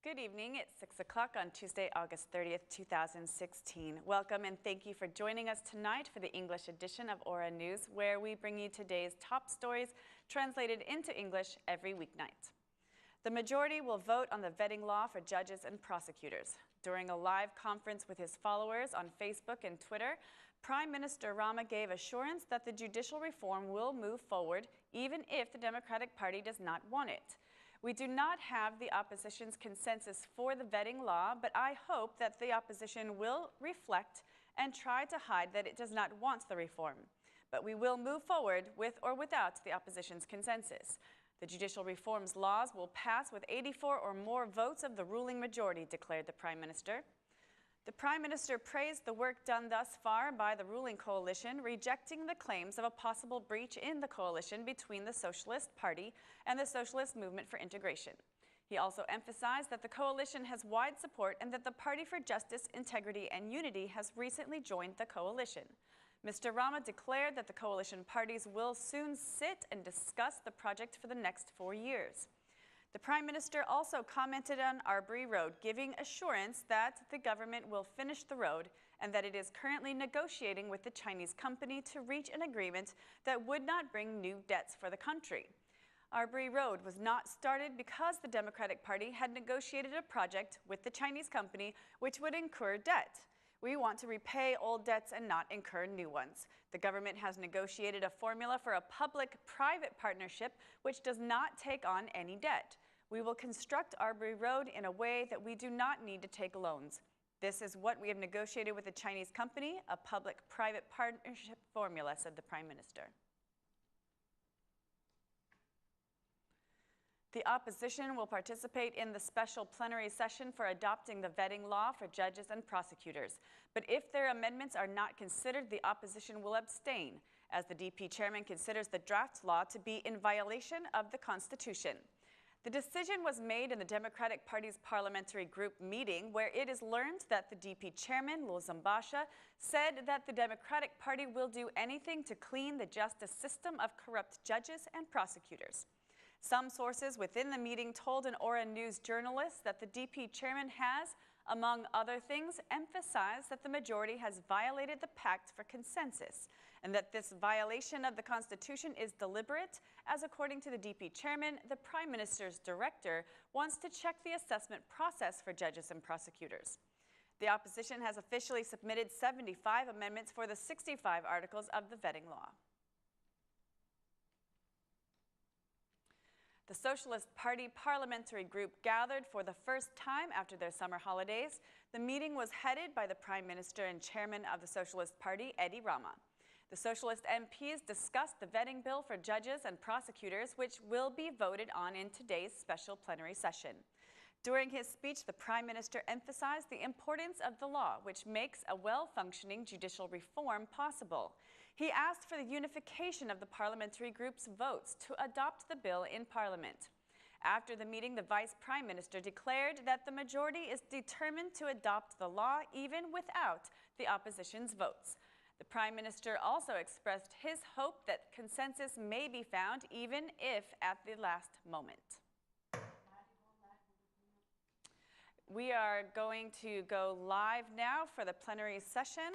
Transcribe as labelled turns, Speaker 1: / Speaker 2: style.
Speaker 1: Good evening. It's 6 o'clock on Tuesday, August 30th, 2016. Welcome and thank you for joining us tonight for the English edition of Aura News, where we bring you today's top stories translated into English every weeknight. The majority will vote on the vetting law for judges and prosecutors. During a live conference with his followers on Facebook and Twitter, Prime Minister Rama gave assurance that the judicial reform will move forward, even if the Democratic Party does not want it. We do not have the opposition's consensus for the vetting law, but I hope that the opposition will reflect and try to hide that it does not want the reform. But we will move forward with or without the opposition's consensus. The judicial reforms laws will pass with 84 or more votes of the ruling majority, declared the Prime Minister. The Prime Minister praised the work done thus far by the ruling coalition, rejecting the claims of a possible breach in the coalition between the Socialist Party and the Socialist Movement for Integration. He also emphasized that the coalition has wide support and that the Party for Justice, Integrity and Unity has recently joined the coalition. Mr. Rama declared that the coalition parties will soon sit and discuss the project for the next 4 years. The Prime Minister also commented on Arbery Road, giving assurance that the government will finish the road and that it is currently negotiating with the Chinese company to reach an agreement that would not bring new debts for the country. Arbery Road was not started because the Democratic Party had negotiated a project with the Chinese company which would incur debt. We want to repay old debts and not incur new ones. The government has negotiated a formula for a public-private partnership which does not take on any debt. We will construct Arbery Road in a way that we do not need to take loans. This is what we have negotiated with the Chinese company, a public-private partnership formula, said the Prime Minister. The opposition will participate in the special plenary session for adopting the vetting law for judges and prosecutors. But if their amendments are not considered, the opposition will abstain, as the DP chairman considers the draft law to be in violation of the Constitution. The decision was made in the Democratic Party's parliamentary group meeting, where it is learned that the DP chairman, Lozambasha, said that the Democratic Party will do anything to clean the justice system of corrupt judges and prosecutors. Some sources within the meeting told an Aura News journalist that the DP chairman has, among other things, emphasized that the majority has violated the Pact for Consensus and that this violation of the Constitution is deliberate, as according to the DP chairman, the Prime Minister's director wants to check the assessment process for judges and prosecutors. The opposition has officially submitted 75 amendments for the 65 articles of the vetting law. The Socialist Party parliamentary group gathered for the first time after their summer holidays. The meeting was headed by the Prime Minister and Chairman of the Socialist Party, Edi Rama. The Socialist MPs discussed the vetting bill for judges and prosecutors, which will be voted on in today's special plenary session. During his speech, the Prime Minister emphasized the importance of the law, which makes a well-functioning judicial reform possible. He asked for the unification of the parliamentary group's votes to adopt the bill in Parliament. After the meeting, the Vice Prime Minister declared that the majority is determined to adopt the law even without the opposition's votes. The Prime Minister also expressed his hope that consensus may be found, even if at the last moment. We are going to go live now for the plenary session.